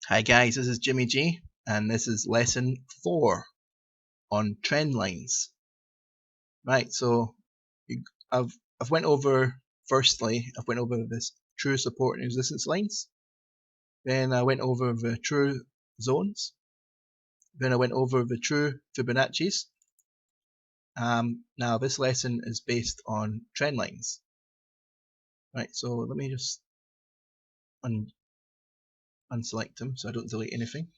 Hi guys, this is Jimmy G, and this is lesson 4 on trend lines. Right, so I've went over this true support and resistance lines. Then I went over the true zones. Then I went over the true Fibonacci's. Now this lesson is based on trend lines. Right, so let me just unselect them so I don't delete anything.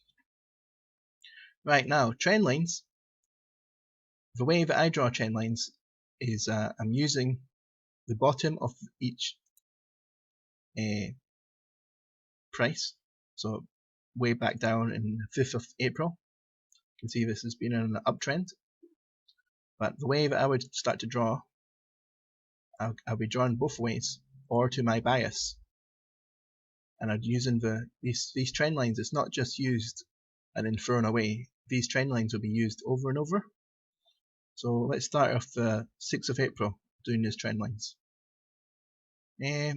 Right, now trend lines. The way that I draw trend lines is I'm using the bottom of each price, so way back down in the 5th of April. You can see this has been in an uptrend, but the way that I would start to draw, I'll be drawing both ways or to my bias, and I'd using these trend lines. It's not just used and then thrown away. These trend lines will be used over and over. So let's start off the 6th of April doing these trend lines.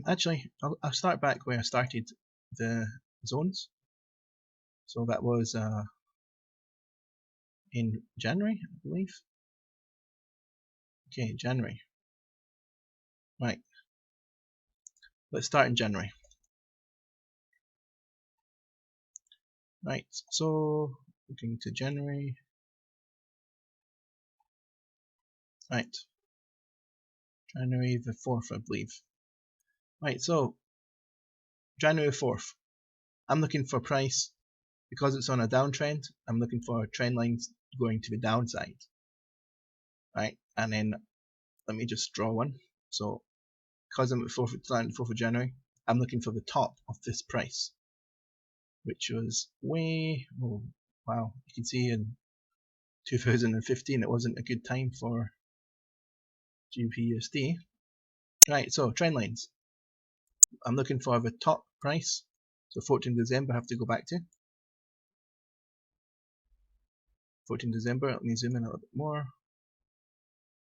Actually, I'll start back where I started the zones. So that was in January, I believe. Okay, January. Right. Let's start in January. Right, so looking to January. Right. January the 4th, I believe. Right, so January 4th. I'm looking for price. Because it's on a downtrend, I'm looking for trend lines going to the downside. Right, and then let me just draw one. So because I'm at 4th of January, I'm looking for the top of this price, which was way, oh wow, you can see in 2015 it wasn't a good time for GBPUSD. Right, so trend lines. I'm looking for the top price. So 14 December I have to go back to. 14 December, let me zoom in a little bit more.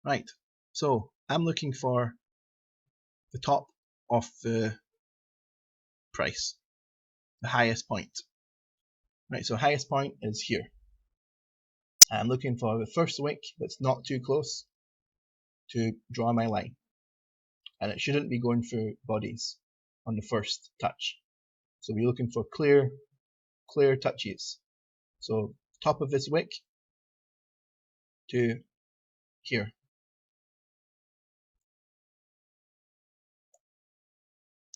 Right, so I'm looking for the top of the price, the highest point. Right, so highest point is here. I'm looking for the first wick that's not too close to draw my line. And it shouldn't be going through bodies on the first touch. So we're looking for clear touches. So top of this wick to here.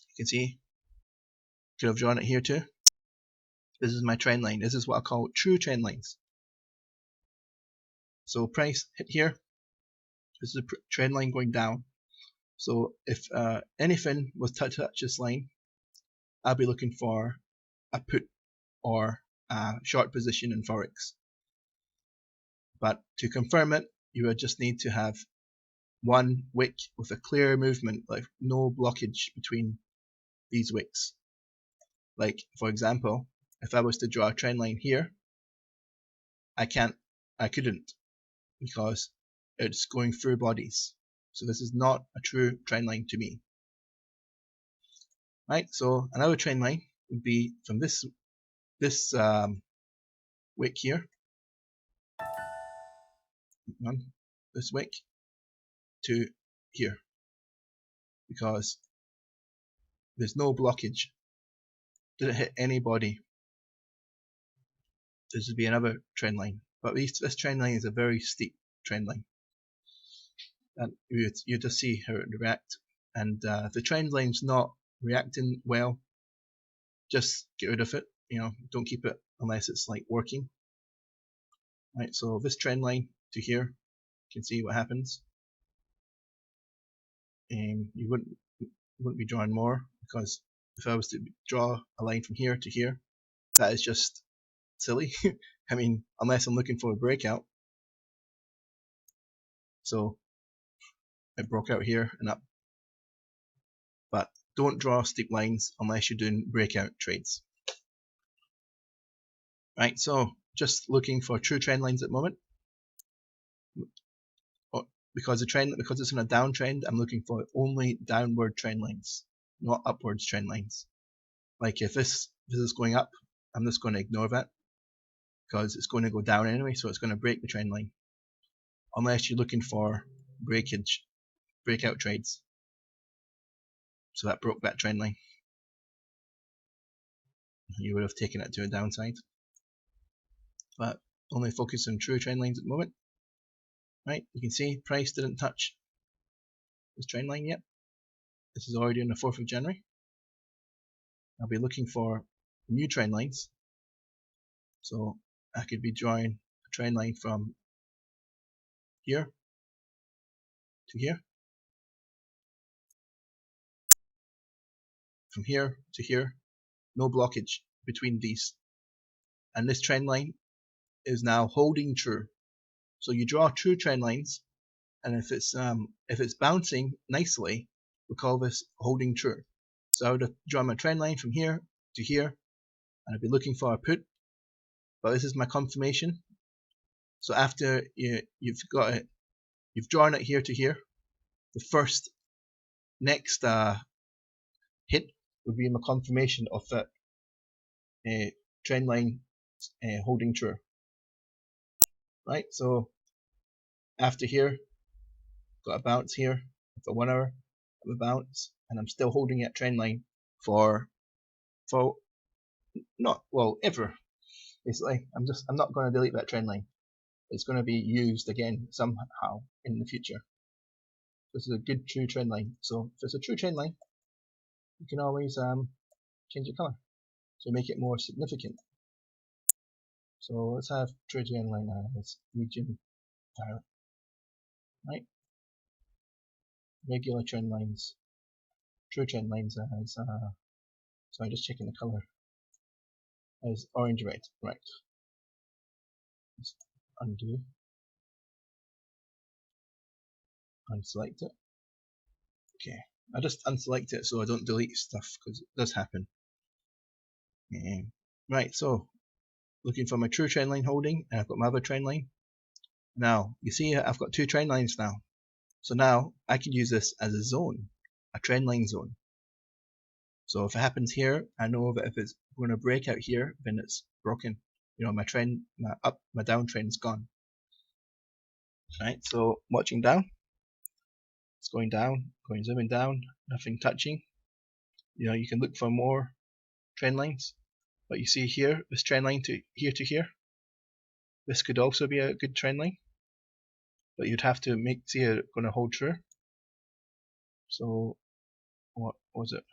You can see, could have drawn it here too. This is my trend line. This is what I call true trend lines. So price hit here. This is a trend line going down. So if anything was to touch this line, I'll be looking for a put or a short position in Forex. But to confirm it, you would just need to have one wick with a clear movement, like no blockage between these wicks. Like for example, if I was to draw a trend line here, I couldn't, because it's going through bodies. So this is not a true trend line to me. Right, so another trend line would be from this wick here, this wick to here, because there's no blockage. Didn't hit any body. This would be another trend line, but this trend line is a very steep trend line, and you just see how it reacts. And if the trend line's not reacting well, just get rid of it. Don't keep it unless it's like working. Right, so this trend line to here, you can see what happens. And you wouldn't be drawing more, because if I was to draw a line from here to here, that is just silly. I mean, unless I'm looking for a breakout. So it broke out here and up. But don't draw steep lines unless you're doing breakout trades. Right, so just looking for true trend lines at the moment. Because it's in a downtrend, I'm looking for only downward trend lines, not upwards trend lines. Like if this is going up, I'm just going to ignore that because it's going to go down anyway, so it's going to break the trend line. Unless you're looking for breakout trades. So that broke that trend line. You would have taken it to a downside. But only focus on true trend lines at the moment. Right, you can see price didn't touch this trend line yet. This is already on the 4th of January. I'll be looking for new trend lines. So I could be drawing a trend line from here to here, from here to here, no blockage between these. And this trend line is now holding true. So you draw true trend lines, and if it's bouncing nicely, we call this holding true. So I would draw my trend line from here to here, and I'd be looking for a put. But this is my confirmation. So after you've drawn it here to here, the first next hit would be my confirmation of that trend line holding true. Right, so after here, got a bounce here for 1 hour of a bounce, and I'm still holding that trend line for not, well, ever. Basically, I'm not going to delete that trend line. It's going to be used again somehow in the future. This is a good true trend line. So if it's a true trend line, you can always change the color to make it more significant. So let's have true trend line as medium violet. Right? Regular trend lines, true trend lines as sorry, just checking the color, as orange red. Right. Let's undo, unselect it. Okay, I just unselect it so I don't delete stuff because it does happen. Right, so looking for my true trend line holding, and I've got my other trend line. Now you see I've got 2 trend lines now. So now I can use this as a zone, a trend line zone. So if it happens here, I know that if it's going to break out here, then it's broken. You know, my trend, my downtrend's gone. Right, so watching down, it's going down, zooming down, nothing touching. You know, you can look for more trend lines, but you see here, this trend line to here, this could also be a good trend line, but you'd have to see it going to hold true. So what was it?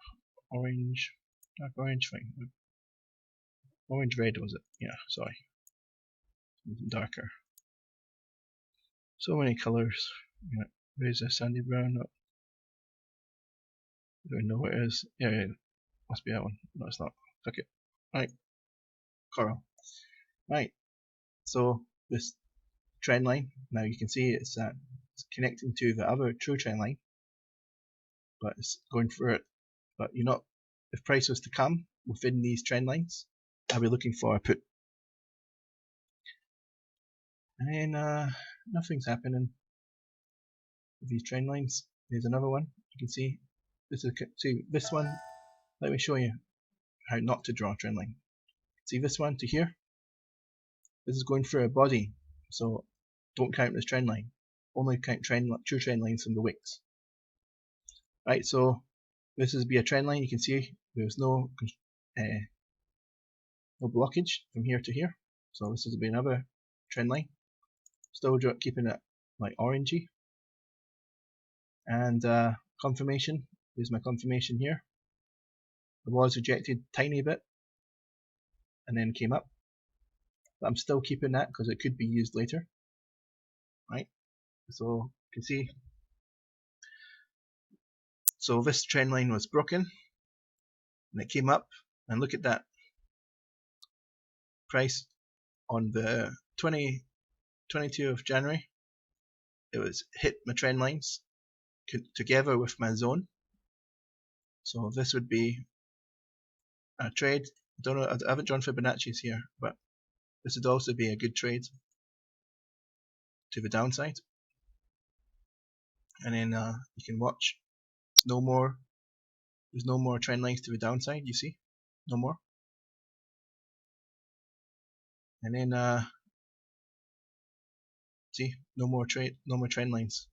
Orange, dark orange thing. Orange red was it? Yeah, sorry. Darker. So many colors. Yeah. Where's a sandy brown? No. I don't know what it is. Yeah, must be that one. No, it's not. Fuck it. Right. Coral. Right. So this trend line, now you can see it's connecting to the other true trend line, but it's going through it. But you're not, if price was to come within these trend lines, I'll be looking for a put. And then nothing's happening with these trend lines. There's another one. You can see this one. Let me show you how not to draw a trend line. See this one to here? This is going through a body, so don't count this trend line. Only count true trend lines from the wicks. Right, so this would be a trend line. You can see there's no blockage from here to here. So this would be another trend line. Still keeping it like orangey. And confirmation. Here's my confirmation here. It was rejected tiny bit and then came up. But I'm still keeping that because it could be used later. Right? So you can see. So this trend line was broken and it came up, and look at that price on the 22 of January. It was hit my trend lines together with my zone. So this would be a trade. I don't know, I haven't drawn Fibonacci's here, but this would also be a good trade to the downside. And then you can watch. There's no more trend lines to the downside. You see, no more. and then see, no more trend lines.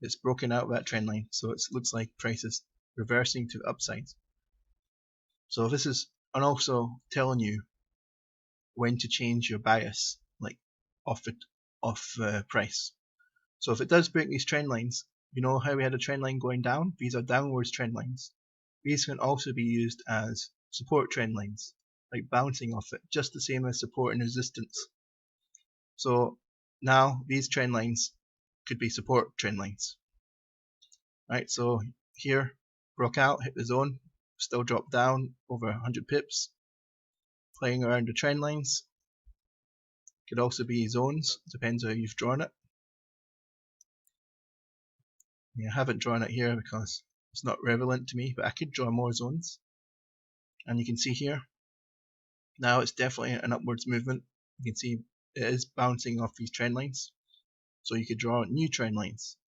It's broken out of that trend line, so it looks like price is reversing to the upside. So this is, and also telling you when to change your bias, like off price. So if it does break these trend lines, you know how we had a trend line going down? These are downwards trend lines. These can also be used as support trend lines, like bouncing off it, just the same as support and resistance. So now these trend lines could be support trend lines. Right, so here, broke out, hit the zone, still dropped down over 100 pips, playing around the trend lines. Could also be zones, depends how you've drawn it. I haven't drawn it here because it's not relevant to me, but I could draw more zones. And you can see here, now it's definitely an upwards movement. You can see it is bouncing off these trend lines. So you could draw new trend lines.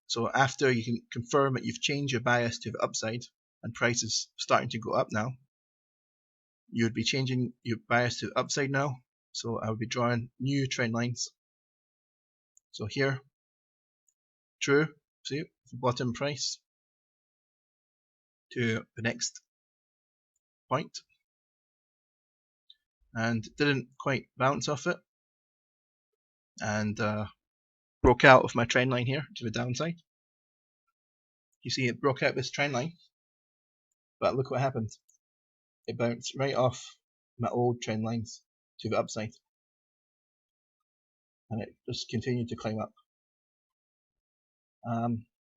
So after you can confirm that you've changed your bias to the upside and price is starting to go up now, you would be changing your bias to the upside now. So I would be drawing new trend lines. So here, true, see, bottom price to the next point, and didn't quite bounce off it, and broke out of my trend line here to the downside. You see it broke out this trend line, but look what happened. It bounced right off my old trend lines to the upside, and it just continued to climb up.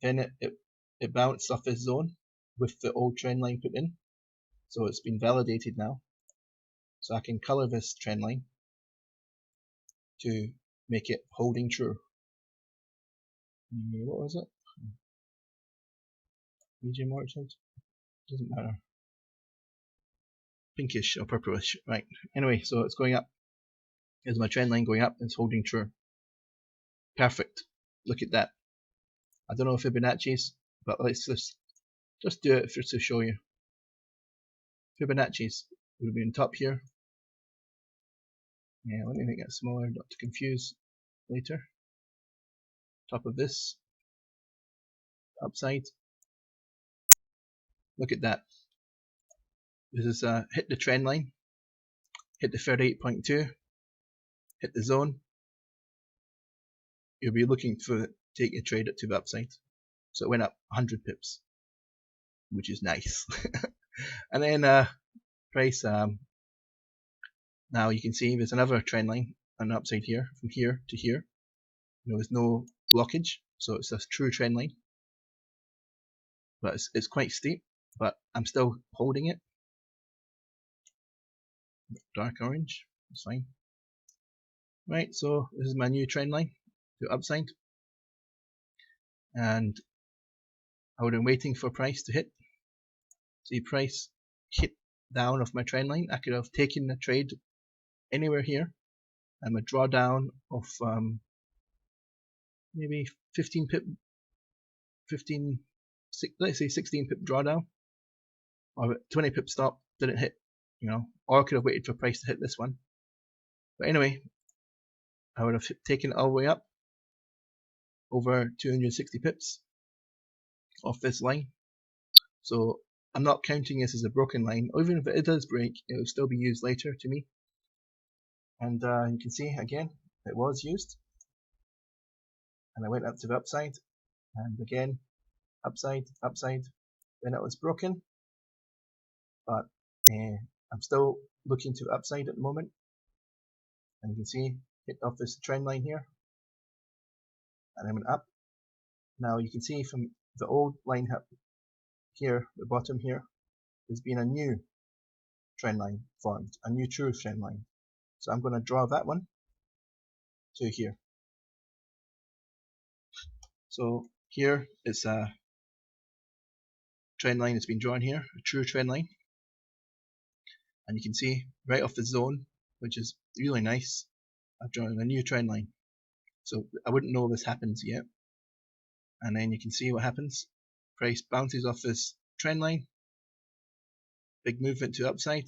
Then it bounced off this zone with the old trend line put in, so it's been validated now. So I can color this trend line to make it holding true. What was it? Medium orchard? Doesn't matter. Pinkish or purplish, right? Anyway, so it's going up. Here's my trend line going up. It's holding true. Perfect. Look at that. I don't know Fibonacci's, but let's just do it just to show you. Fibonacci's would be on top here. Yeah, let me make it smaller, not to confuse later. Top of this, upside. Look at that. This is hit the trend line, hit the 38.2, hit the zone. You'll be looking to take your trade to the upside. So it went up 100 pips, which is nice. And then price, now you can see there's another trend line on the upside here, from here to here. There's no blockage, so it's a true trend line. But it's quite steep, but I'm still holding it. Dark orange, that's fine. Right, so this is my new trend line to upside. And I would have been waiting for price to hit. See, price hit down of my trend line. I could have taken the trade anywhere here. I'm a drawdown of maybe 15 pip, let's say 16 pip drawdown, or 20 pip stop, didn't hit, or I could have waited for price to hit this one. But anyway, I would have taken it all the way up over 260 pips off this line. So I'm not counting this as a broken line. Even if it does break, it will still be used later to me. And you can see again, it was used. And I went up to the upside, and again, upside, upside. Then it was broken, but I'm still looking to the upside at the moment. And you can see, hit off this trend line here, and I went up. Now you can see from the old line here, the bottom here, there's been a new trend line formed, a new true trend line. So I'm going to draw that one to here. So here it's a trend line that's been drawn here, a true trend line. And you can see right off the zone, which is really nice, I've drawn a new trend line. So I wouldn't know this happens yet. And then you can see what happens. Price bounces off this trend line. Big movement to the upside.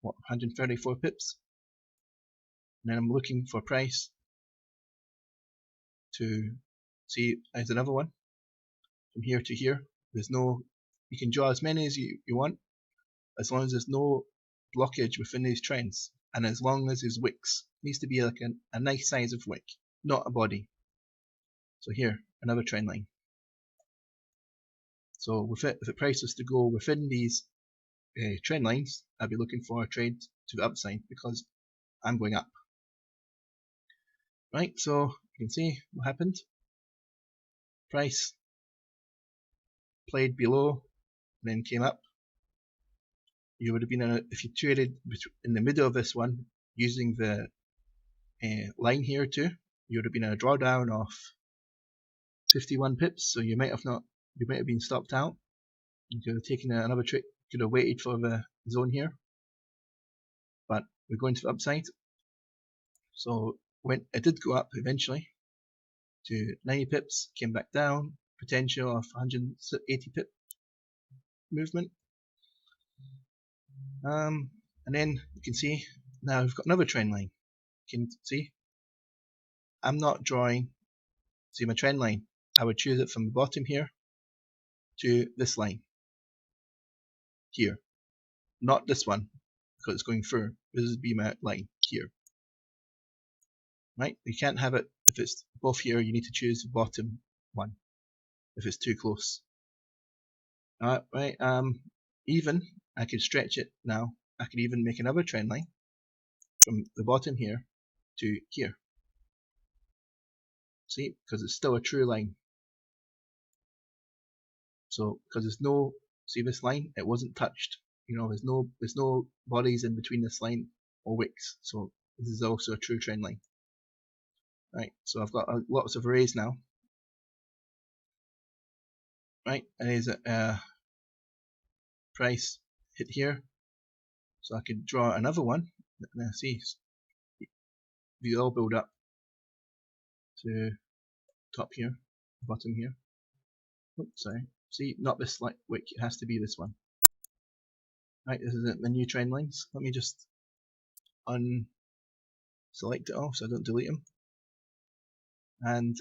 what, 134 pips. And then I'm looking for price to see, there's another one from here to here. There's no, you can draw as many as you want, as long as there's no blockage within these trends, and as long as there's wicks. It needs to be like a nice size of wick, not a body. So here, another trend line. So if the price was to go within these trend lines, I'd be looking for a trade to the upside because I'm going up. Right, so you can see what happened. Price played below, then came up. You would have been if you traded in the middle of this one using the line here too, you would have been in a drawdown of 51 pips. So you might have been stopped out. You could have taken another trade. Could have waited for the zone here, but we're going to the upside. So when it did go up eventually to 90 pips, came back down, potential of 180 pip movement. And then you can see now we've got another trend line. You can see I'm not drawing, see my trend line. I would choose it from the bottom here to this line here, not this one because it's going through. This would be my line here. Right? You can't have it if it's both here. You need to choose the bottom one if it's too close. Right? Even I could stretch it now. I could even make another trend line from the bottom here to here. See, because it's still a true line. So because there's no, see this line, it wasn't touched. You know, there's no bodies in between this line or wicks. So this is also a true trend line. Right, so I've got lots of arrays now. Right, and there's a price hit here. So I could draw another one. See, these all build up to top here, bottom here. Oops, sorry. See, not this wick, it has to be this one. Right, this is the new trend lines. Let me just unselect it all so I don't delete them. And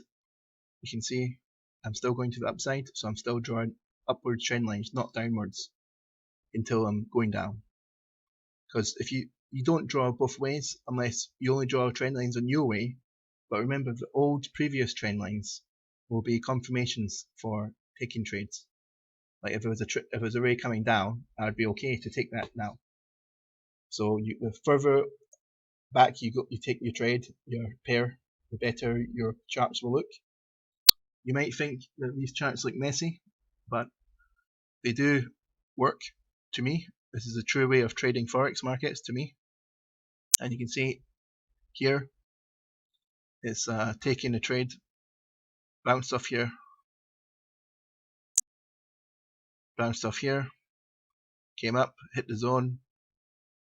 you can see I'm still going to the upside, so I'm still drawing upward trend lines, not downwards, until I'm going down. Because if you don't draw both ways unless you only draw trend lines on your way. But remember, the old previous trend lines will be confirmations for taking trades. Like if it was a ray coming down, I'd be okay to take that now. So the further back you go, you take your trade, your pair, the better your charts will look. You might think that these charts look messy, but they do work to me. This is a true way of trading forex markets to me. And you can see here it's taking a trade, bounced off here, bounced off here, came up, hit the zone.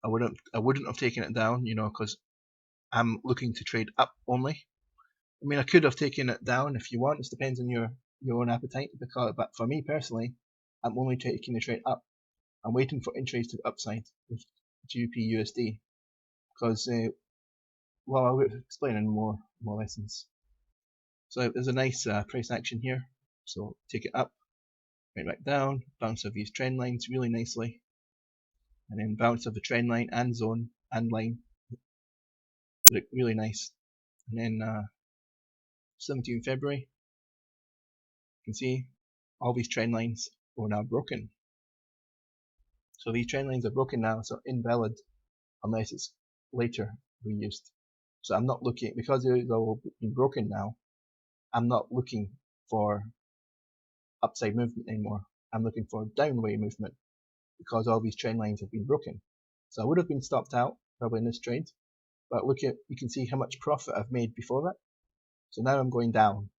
I wouldn't have taken it down, you know, because I'm looking to trade up only. I mean, I could have taken it down if you want. It depends on your own appetite. But for me personally, I'm only taking the trade up. I'm waiting for entries to the upside with GBP USD because, well, I'll explain in more lessons. So there's a nice price action here. So take it up, right back down, bounce off these trend lines really nicely, and then bounce off the trend line and zone and line. Look really nice. And then 17th February, you can see all these trend lines are now broken. So these trend lines are broken now, so invalid unless it's later reused. So I'm not looking, because they're all been broken now, I'm not looking for upside movement anymore. I'm looking for downway movement because all these trend lines have been broken. So I would have been stopped out probably in this trade, but look at, you can see how much profit I've made before that. So now I'm going down.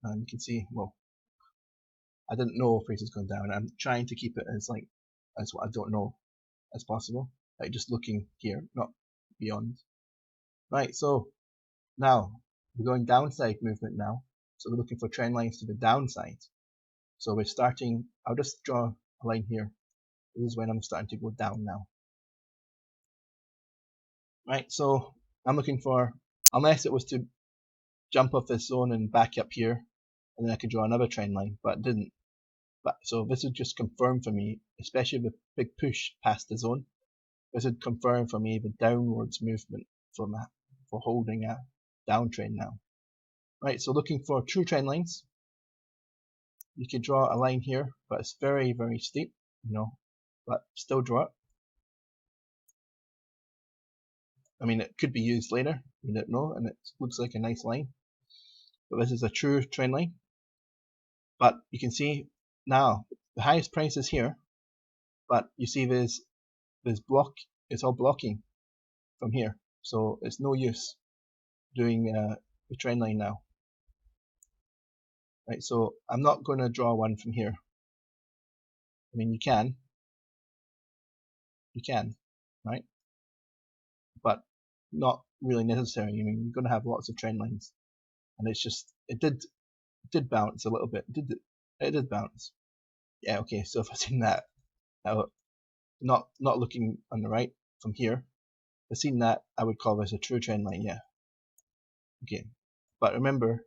And you can see, well, I didn't know price is going down. I'm trying to keep it as what I don't know as possible. Like just looking here, not beyond. Right, so now we're going downside movement now. So we're looking for trend lines to the downside. So we're starting, I'll just draw a line here. This is when I'm starting to go down now. Right, so I'm looking for, unless it was to jump off this zone and back up here, and then I could draw another trend line, but it didn't. So this would just confirm for me, especially with big push past the zone, this would confirm for me the downwards movement for holding a downtrend now. Right, so looking for true trend lines, you could draw a line here, but it's very, very steep, but still draw it. I mean, it could be used later, we don't know, and it looks like a nice line. But this is a true trend line. But you can see now the highest price is here, but you see there's block, it's all blocking from here, so it's no use doing the trend line now. Right, so I'm not going to draw one from here. I mean, you can, right, but not really necessary. I mean, you're going to have lots of trend lines, and it's just, it did bounce a little bit. It did bounce. Yeah, okay, so if I've seen that, not looking on the right from here, if I've seen that, I would call this a true trend line, yeah. Okay, but remember,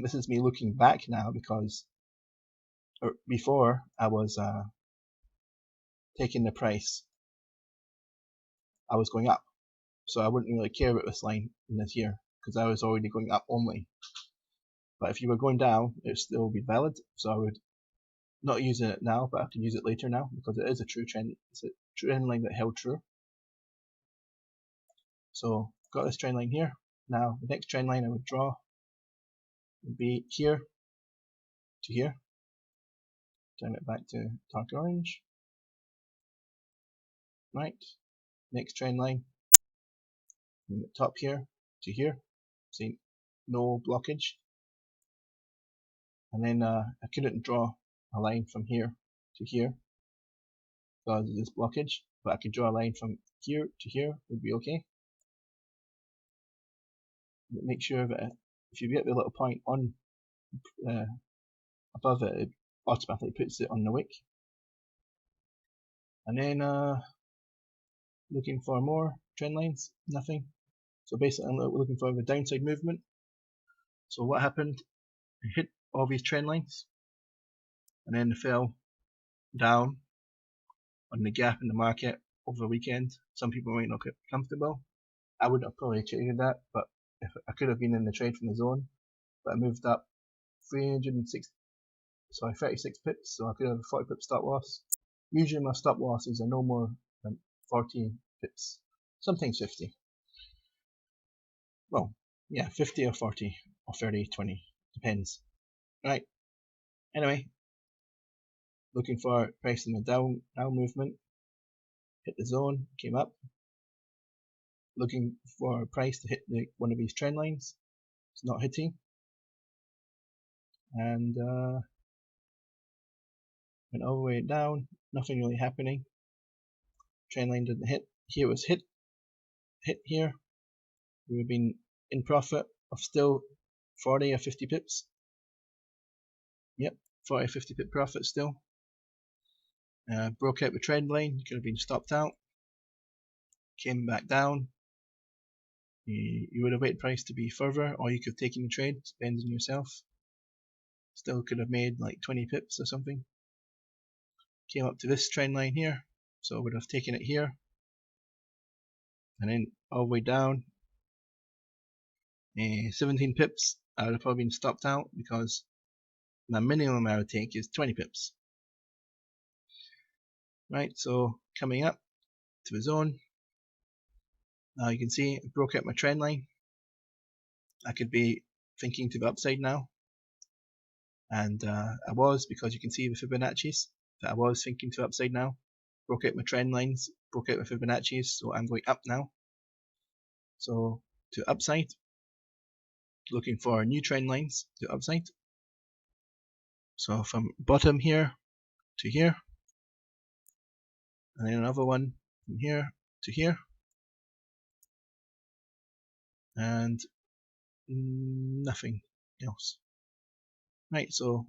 this is me looking back now, because before I was taking the price, I was going up, so I wouldn't really care about this line in this year, because I was already going up only. But if you were going down, it would still be valid, so I would not use it now, but I can use it later now, because it is a true trend. It's a trend line that held true. So got this trend line here. Now the next trend line I would draw would be here to here. Turn it back to dark orange. Right. Next trend line from the top here to here. See, no blockage. And then I couldn't draw a line from here to here because of this blockage, but I could draw a line from here to here, would be okay. But make sure that if you get the little point on above it, it automatically puts it on the wick. And then looking for more trend lines, nothing. So basically we're looking for the downside movement. So what happened? I hit all these trend lines and then fell down on the gap in the market over the weekend. Some people might not get comfortable. I wouldn't have probably traded that, but if I could have been in the trade from the zone, but I moved up 36 pips, so I could have a 40 pip stop loss. Usually my stop losses are no more than 40 pips, sometimes 50. Well, yeah, 50 or 40 or 30, 20, depends. Right. Anyway, looking for price in the down movement. Hit the zone, came up. Looking for a price to hit one of these trend lines. It's not hitting. And went all the way down. Nothing really happening. Trend line didn't hit. Here it was hit here. We would have been in profit of still 40 or 50 pips. Yep, 40 or 50 pip profit still. Broke out the trend line, could have been stopped out. Came back down. You would have waited price to be further, or you could have taken the trade, depends on yourself. Still could have made like 20 pips or something. Came up to this trend line here, so I would have taken it here. And then all the way down, 17 pips, I would have probably been stopped out because the minimum I would take is 20 pips. Right, so coming up to the zone, now you can see I broke out my trend line. I could be thinking to the upside now, and I was, because you can see the Fibonacci's that I was thinking to the upside now. Broke out my trend lines, broke out my Fibonacci's, so I'm going up now. So to upside, looking for new trend lines to upside. So from bottom here to here, and then another one from here to here, and nothing else. Right, so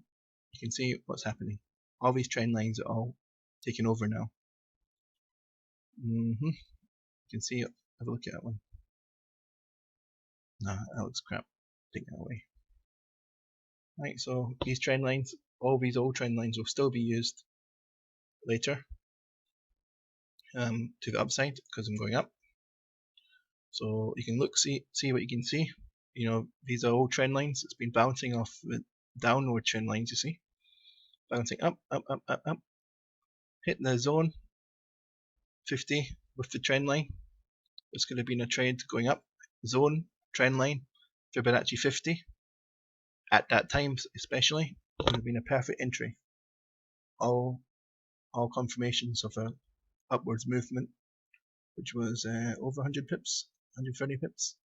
you can see what's happening. All these trend lines are all taking over now. You can see it. Have a look at that one. Nah, that looks crap. Take that away. Right, so these trend lines, all these old trend lines will still be used later to the upside because I'm going up. So you can look, see what you can see. You know, these are old trend lines. It's been bouncing off the downward trend lines, you see. Bouncing up, up, up, up, up. Hitting the zone 50 with the trend line. It's going to be in a trend going up. Zone, trend line, Fibonacci 50. At that time, especially, it would have been a perfect entry. All confirmations of a upwards movement, which was over 100 pips, 130 pips.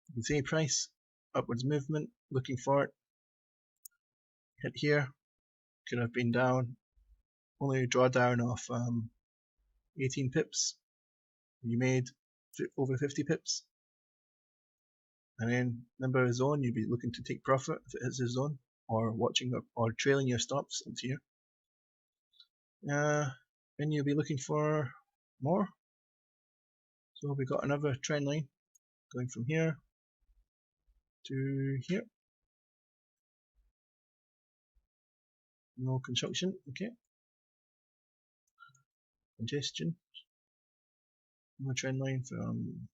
You can see price, upwards movement, looking for it. Hit here, could have been down, only a drawdown of 18 pips. You made over 50 pips. And then remember a zone, you'd be looking to take profit if it hits the zone, or watching or trailing your stops up here. Then you'll be looking for more. So we got another trend line going from here to here. No construction, okay. Congestion. No trend line from.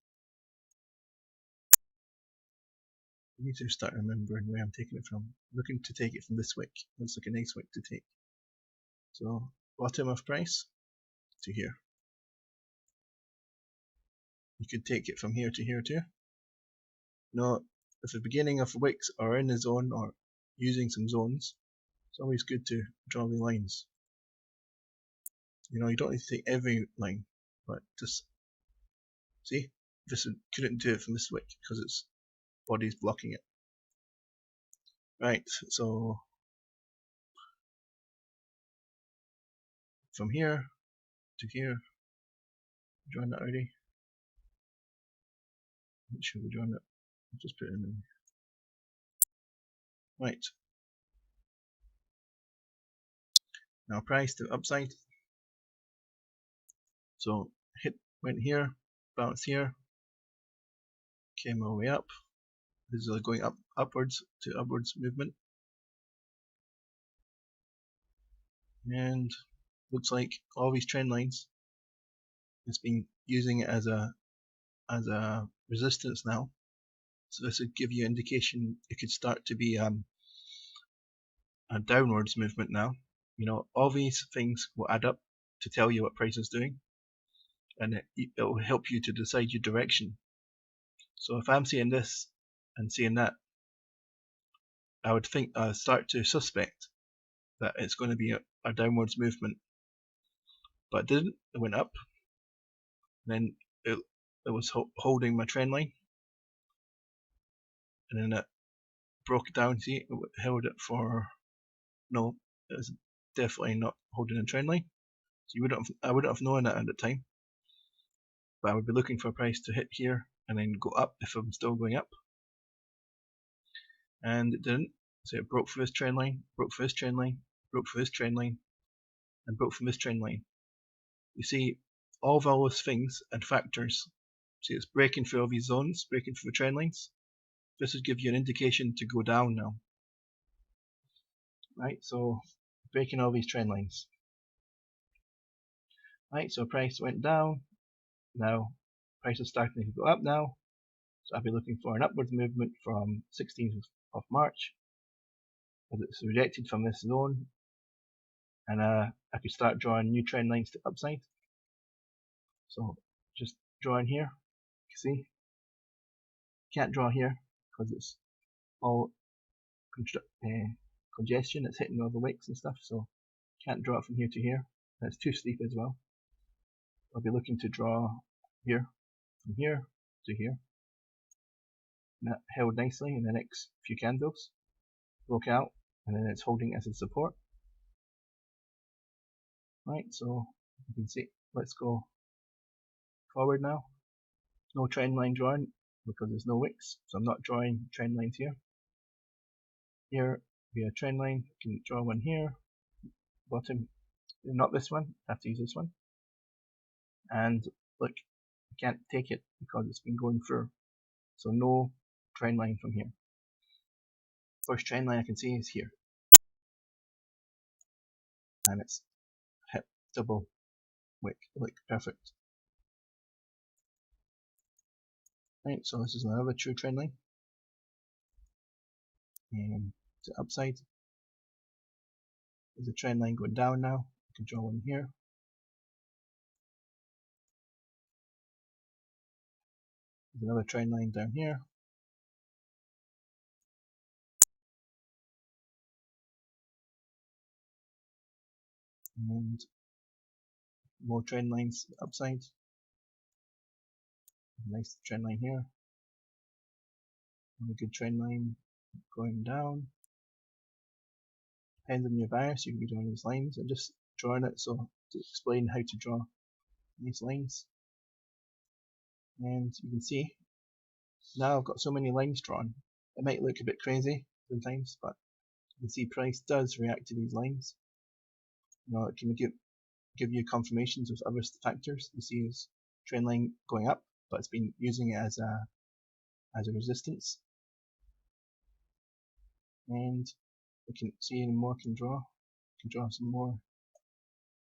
I need to start remembering where I'm taking it from. Looking to take it from this wick. Looks like a nice wick to take. So bottom of price to here. You could take it from here to here too. No, if the beginning of wicks are in the zone or using some zones, it's always good to draw the lines. You know, you don't need to take every line, but just see, this couldn't do it from this wick because its body's blocking it. Right, so from here to here, join that already. Make sure we join it. I'll just put it in. Right. Now price to upside. So hit, went here, bounced here, came all the way up. This is going up, upwards to upwards movement. And looks like all these trend lines, it's been using it as a resistance now. So this would give you indication it could start to be a downwards movement now. You know, all these things will add up to tell you what price is doing, and it will help you to decide your direction. So if I'm seeing this and seeing that, I would think start to suspect that it's going to be a downwards movement, but it didn't. It went up, and then it was holding my trend line, and then it broke it down. See, it held it for no, it was definitely not holding a trend line. So I wouldn't have known that at the time, but I would be looking for a price to hit here and then go up if I'm still going up, and it didn't. So it broke for this trend line, broke for this trend line, broke for this trend line, and broke from this trend line. You see, all of those things and factors. See, it's breaking through all these zones, breaking through the trend lines. This would give you an indication to go down now. Right, so breaking all these trend lines. Right, so price went down. Now price is starting to go up now. So I'll be looking for an upwards movement from 16th of March, as it's rejected from this zone, and I could start drawing new trend lines to upside. So just drawing here. You see, can't draw here because it's all congestion. It's hitting all the wicks and stuff, so can't draw it from here to here. That's too steep as well. I'll be looking to draw here, from here to here. And that held nicely in the next few candles. Broke out, and then it's holding as a support. Right, so you can see, let's go forward now. No trend line drawing because there's no wicks, so I'm not drawing trend lines here. Here we have a trend line, you can draw one here, bottom not this one, I have to use this one. And look, I can't take it because it's been going through. So no trend line from here. First trend line I can see is here. And it's hit double wick, like perfect. Right, so this is another true trend line. And to upside. There's a trend line going down now. I can draw one here. There's another trend line down here. And more trend lines upside. Nice trend line here. And a good trend line going down. Depends on your bias, you can be drawing these lines. I'm just drawing it so to explain how to draw these lines. And you can see now I've got so many lines drawn. It might look a bit crazy sometimes, but you can see price does react to these lines. You know, it can give you confirmations with other factors. You see is trend line going up, but it's been using it as a resistance. And we can see any more can draw. Can draw some more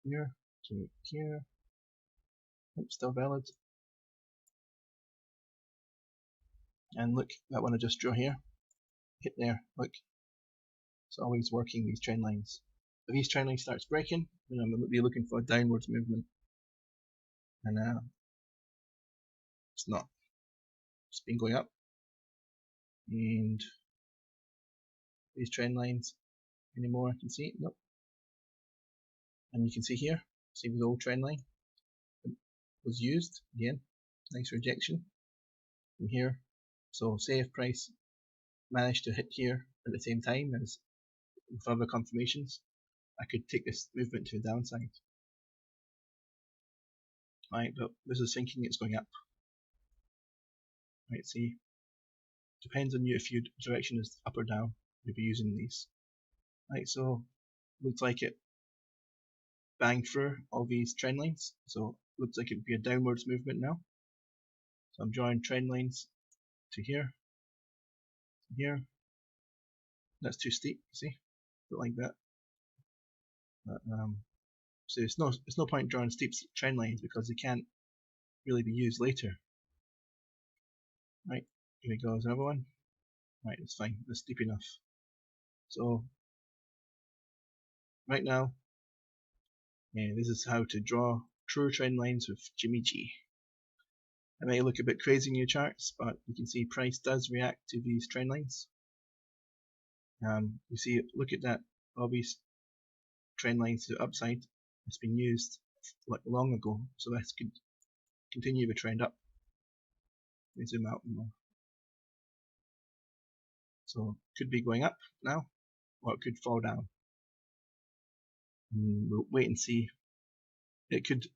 here to here. Oops, still valid. And look, that one I just drew here. Hit there, look. It's always working, these trend lines. If these trend line starts breaking, then I'm going to be looking for a downwards movement. And it's not. It's been going up. And these trend lines anymore, I can see? Nope. And you can see here, see the old trend line was used again. Nice rejection from here. So say if price managed to hit here at the same time as with other confirmations, I could take this movement to the downside. Right, but this is thinking it's going up. Right, see, depends on you if your direction is up or down, you'll be using these. Right, so looks like it banged through all these trend lines, so looks like it would be a downwards movement now. So I'm drawing trend lines to here, to here. That's too steep, you see, don't like that. But, so it's no point drawing steep trend lines because they can't really be used later. Right, here we go, there's another one. Right, that's fine, that's steep enough. So right now, this is how to draw true trend lines with Jimmy G. It may look a bit crazy in your charts, but you can see price does react to these trend lines. You see, look at that, all these trend lines to the upside. It's been used like long ago, so this could continue the trend up. Let me zoom out more. So could be going up now, or it could fall down. And we'll wait and see. It could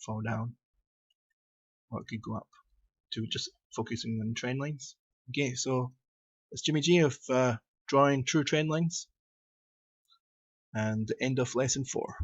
fall down, or it could go up. To just focusing on trend lines. Okay, so it's Jimmy G of drawing true trend lines, and end of lesson 4.